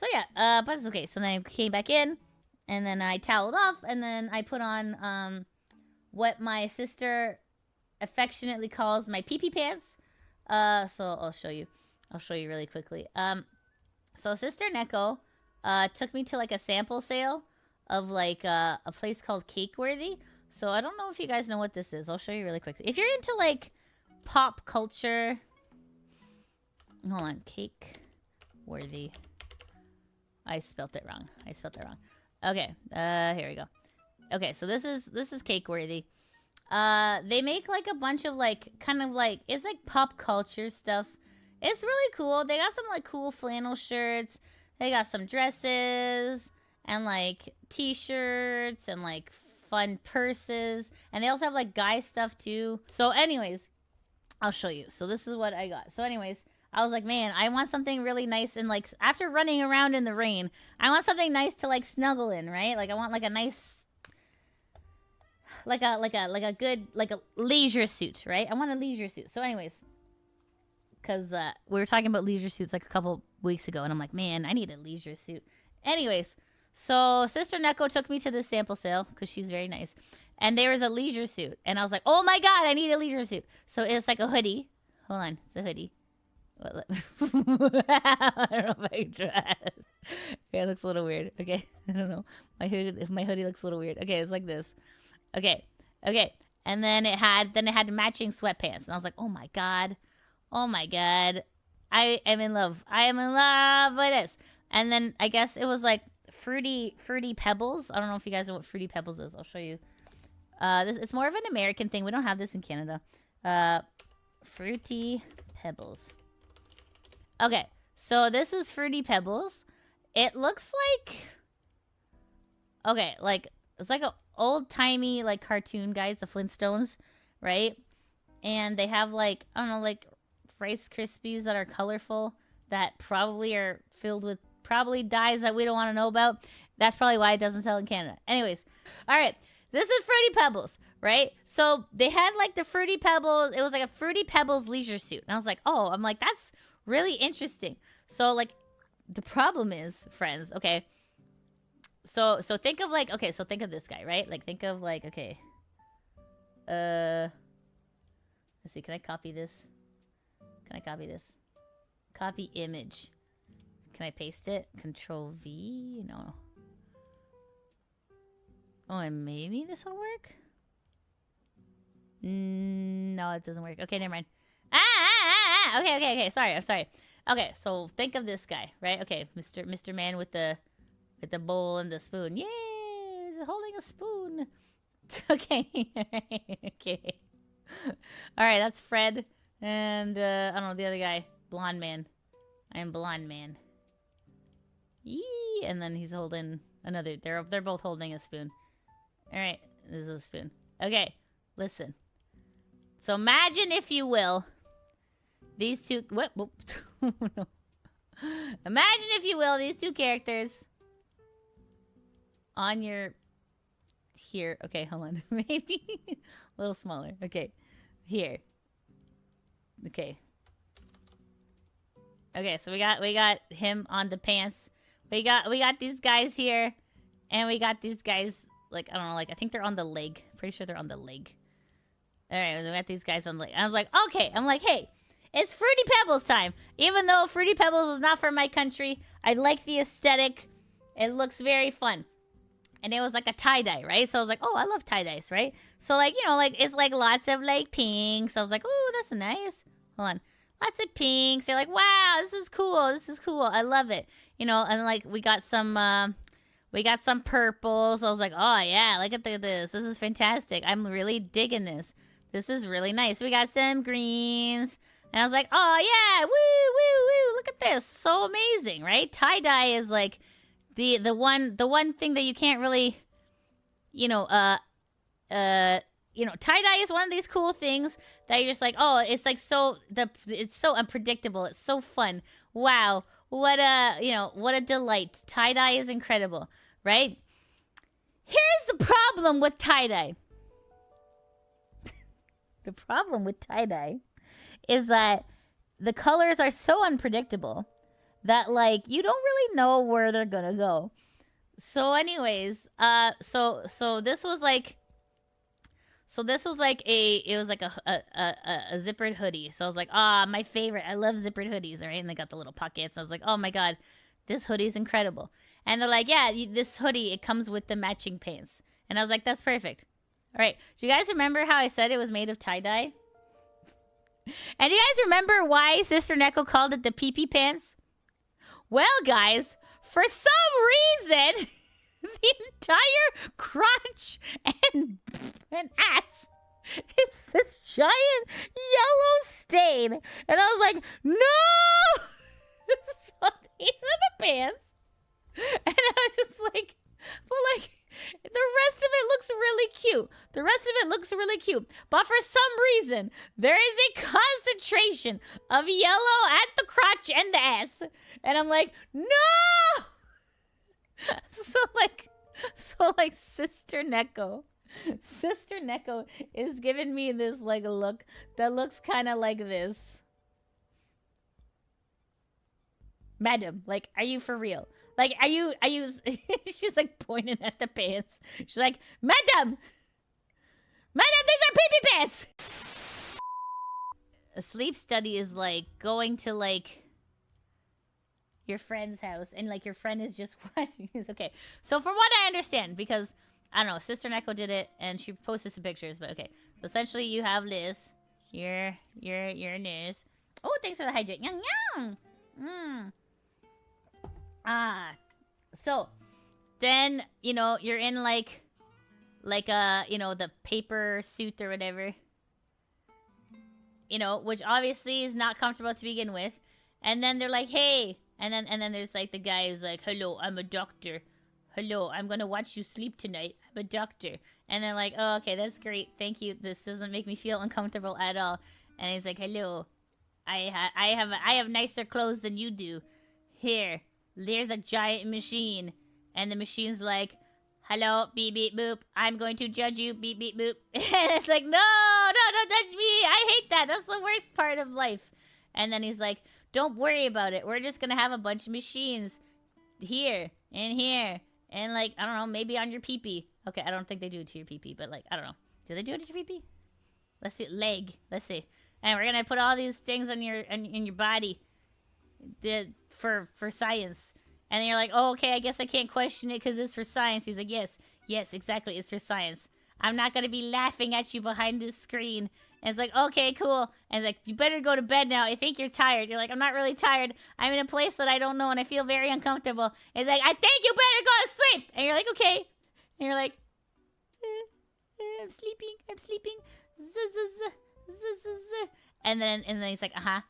So yeah, but it's okay. So then I came back in, and then I toweled off, and then I put on what my sister affectionately calls my pee pee pants. So I'll show you. I'll show you really quickly. So Sister Neko took me to like a sample sale of like a place called Cakeworthy. So I don't know if you guys know what this is. I'll show you really quickly. If you're into like pop culture, hold on, Cakeworthy. I spelt it wrong. Okay, here we go. Okay, so this is Cakeworthy. They make like a bunch of like kind of like it's like pop culture stuff. It's really cool. They got some like cool flannel shirts. They got some dresses and like t-shirts and like fun purses. And they also have like guy stuff too. So anyways, I'll show you. So this is what I got. So anyways, I was like, man, I want something really nice. And like after running around in the rain, I want something nice to like snuggle in, right? Like I want like a nice, like a good, like a leisure suit, right? I want a leisure suit. So anyways, because we were talking about leisure suits like a couple weeks ago, and I'm like, man, I need a leisure suit. Anyways, so Sister Neko took me to this sample sale because she's very nice, and there was a leisure suit, and I was like, oh my god, I need a leisure suit. So it's like a hoodie. Hold on, it's a hoodie. I don't know if I can try. Yeah, it looks a little weird. Okay, I don't know. My hoodie looks a little weird. Okay, it's like this. Okay, and then it had matching sweatpants, and I was like, oh my god. I am in love. With this. And then I guess it was like fruity pebbles. I don't know if you guys know what fruity pebbles is. I'll show you. It's more of an American thing. We don't have this in Canada. Fruity pebbles. Okay, so this is fruity pebbles. It looks like, okay, like it's like an old timey like cartoon, guys, the Flintstones, right? And they have like, I don't know, like Rice Krispies that are colorful that probably are filled with probably dyes that we don't want to know about. That's probably why it doesn't sell in Canada. Anyways, all right, this is Fruity Pebbles, right? So they had like the Fruity Pebbles. It was like a Fruity Pebbles leisure suit. And I was like, oh, I'm like, that's really interesting. So like the problem is, friends, okay, so think of like, okay, so think of this guy, right? Like think of like, okay, let's see, can I copy this? Copy image. Can I paste it? Control V? No. Oh, and maybe this will work? No, it doesn't work. Okay, never mind. Okay. Sorry, I'm sorry. Okay, so think of this guy, right? Okay, Mr. Man with the bowl and the spoon. Yay! He's holding a spoon. Okay. Okay. All right, that's Fred. And, I don't know, the other guy. Blonde man. I am blonde man. Yee! And then he's holding another. They're both holding a spoon. Alright, this is a spoon. Okay, listen. So imagine, if you will, these two... What? No. Imagine, if you will, these two characters on your... Here. Okay, hold on. Maybe a little smaller. Okay, here. Okay. Okay, so we got him on the pants. We got these guys here, and we got these guys, like, I don't know, like, I think they're on the leg. Pretty sure they're on the leg. All right, we got these guys on the leg. I was like, okay. I'm like, hey, it's Fruity Pebbles time. Even though Fruity Pebbles is not from my country, I like the aesthetic. It looks very fun. And it was like a tie-dye, right? So I was like, oh, I love tie-dyes, right? So, like, you know, like, it's like lots of, like, pinks. I was like, oh, that's nice. Hold on. Lots of pinks. They're like, wow, this is cool. I love it. You know, and like we got some purple. So I was like, oh yeah, look at this. This is fantastic. I'm really digging this. This is really nice. We got some greens. And I was like, oh yeah, woo. Look at this. So amazing, right? Tie-dye is like the one thing that you can't really, tie-dye is one of these cool things that you're just like, oh, it's like it's so unpredictable. It's so fun. Wow. What a delight. Tie-dye is incredible, right? Here's the problem with tie-dye. The problem with tie-dye is that the colors are so unpredictable that like you don't really know where they're gonna go. So anyways, so this was like it was like a zippered hoodie. So I was like, my favorite. I love zippered hoodies, right? And they got the little pockets. I was like, oh my god, this hoodie's incredible. And they're like, yeah, this hoodie, it comes with the matching pants. And I was like, that's perfect. All right, do you guys remember how I said it was made of tie-dye? And do you guys remember why Sister Neko called it the pee-pee pants? Well, guys, for some reason, the entire crotch and ass is this giant yellow stain. And I was like, no! So these are the pants. And I was just like, but like, the rest of it looks really cute. The rest of it looks really cute. But for some reason, there is a concentration of yellow at the crotch and the ass. And I'm like, no! So like Sister Neko is giving me this like look that looks kind of like this. Madam, like, are you for real? Like, are you, she's like pointing at the pants. She's like, Madam, these are pee-pee pants. A sleep study is like going to like your friend's house and like your friend is just watching this. Okay, so from what I understand, because I don't know, Sister Neko did it and she posted some pictures, but okay. So essentially you have Liz, your news. Oh, thanks for the hydrate. Yang yang. So then, you know, you're in like you know, the paper suit or whatever, you know, which obviously is not comfortable to begin with. And then they're like, hey, and then there's like the guy who's like, hello, I'm a doctor. Hello, I'm gonna watch you sleep tonight. I'm a doctor. And they're like, oh, okay, that's great, thank you. This doesn't make me feel uncomfortable at all. And he's like, hello, I have nicer clothes than you do. Here, there's a giant machine. And the machine's like, hello, beep, beep, boop. I'm going to judge you, beep, beep, boop. And it's like, no, don't touch me. I hate that. That's the worst part of life. And then he's like, don't worry about it. We're just going to have a bunch of machines here and here. And like, I don't know, maybe on your pee-pee. Okay, I don't think they do it to your pee-pee, but like, I don't know. Do they do it to your pee-pee? Let's see. Leg. Let's see. And we're going to put all these things on in your body for science. And then you're like, oh, okay, I guess I can't question it because it's for science. He's like, yes, exactly, it's for science. I'm not going to be laughing at you behind this screen. And it's like, okay, cool. And it's like, you better go to bed now. I think you're tired. You're like, I'm not really tired. I'm in a place that I don't know and I feel very uncomfortable. And it's like, I think you better go to sleep. And you're like, okay. And you're like, I'm sleeping. And then he's like, uh-huh.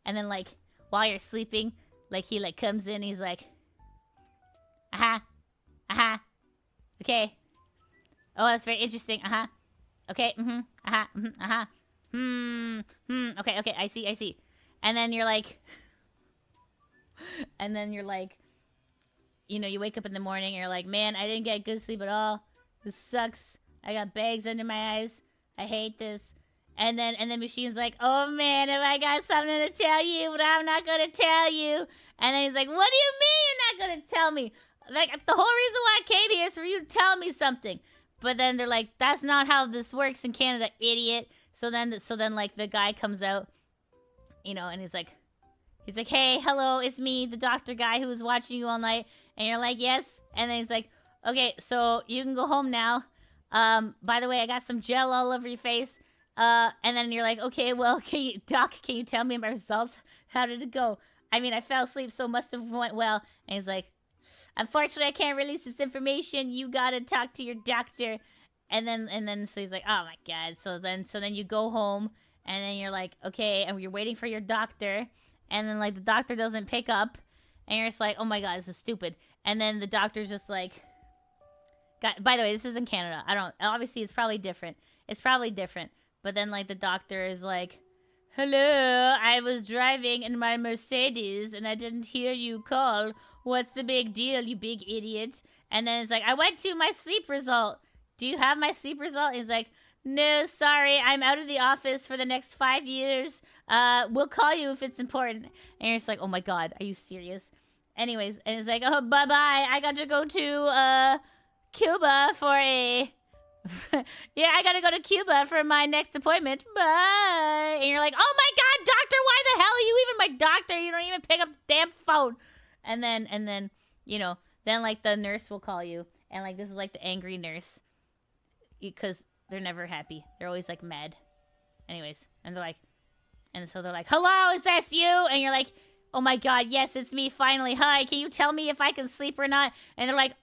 And then like, while you're sleeping, like he like comes in, he's like, okay. Oh, that's very interesting. Okay. Okay. I see. And then you're like, you know, you wake up in the morning and you're like, man, I didn't get good sleep at all. This sucks. I got bags under my eyes. I hate this. And then Machine's like, oh man, have I got something to tell you, but I'm not gonna tell you. And then he's like, what do you mean you're not gonna tell me? Like, the whole reason why I came here is for you to tell me something. But then they're like, that's not how this works in Canada, idiot. So then like the guy comes out, you know, and he's like, hey, hello, it's me, the doctor guy who was watching you all night. And you're like, yes. And then he's like, okay, so you can go home now. By the way, I got some gel all over your face. And then you're like, okay, well, can you tell me my results? How did it go? I mean, I fell asleep, so it must have went well. And he's like, unfortunately, I can't release this information. You gotta talk to your doctor. And then, so he's like, oh my god. So then you go home, and then you're like, okay, and you're waiting for your doctor, and then like the doctor doesn't pick up, and you're just like, oh my god, this is stupid. And then the doctor's just like, by the way, this is in Canada. Obviously, it's probably different. But then, like, the doctor is like, hello, I was driving in my Mercedes, and I didn't hear you call. What's the big deal, you big idiot? And then it's like, I went to my sleep result. Do you have my sleep result? He's like, no, sorry, I'm out of the office for the next 5 years. We'll call you if it's important. And you're just like, oh my god, are you serious? Anyways, and it's like, oh, bye-bye. I got to go to, Cuba for a... yeah, I gotta go to Cuba for my next appointment. Bye. And you're like, oh my god, doctor, why the hell are you even my doctor? You don't even pick up the damn phone. And then, you know, then, like, the nurse will call you. And, like, this is, like, the angry nurse. Because they're never happy. They're always, like, mad. Anyways. And they're like... And so they're like, hello, is that you? And you're like, oh my god, yes, it's me, finally. Hi, can you tell me if I can sleep or not? And they're like,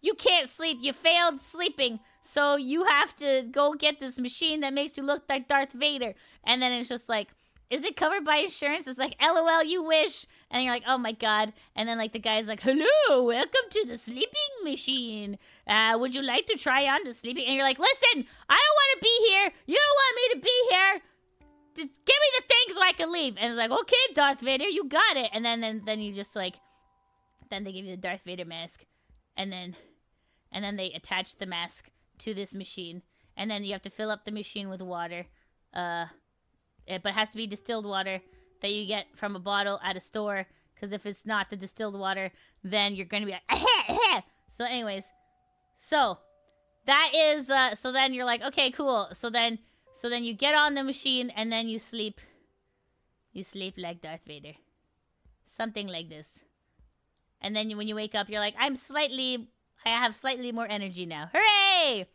you can't sleep. You failed sleeping. So you have to go get this machine that makes you look like Darth Vader. And then it's just like, is it covered by insurance? It's like, LOL, you wish. And you're like, oh my god. And then, like, the guy's like, hello, welcome to the sleeping machine. Would you like to try on the sleeping? And you're like, listen, I don't want to be here. You don't want me to be here. Just give me the thing so I can leave. And it's like, okay, Darth Vader, you got it. And then you just, like, then they give you the Darth Vader mask. And then they attach the mask to this machine. And then you have to fill up the machine with water. But it has to be distilled water that you get from a bottle at a store. Because if it's not the distilled water, then you're going to be like, ah-ha. So anyways. So, that is, so then you're like, okay, cool. So then you get on the machine and then you sleep. You sleep like Darth Vader. Something like this. And then when you wake up, you're like, I have slightly more energy now. Hooray!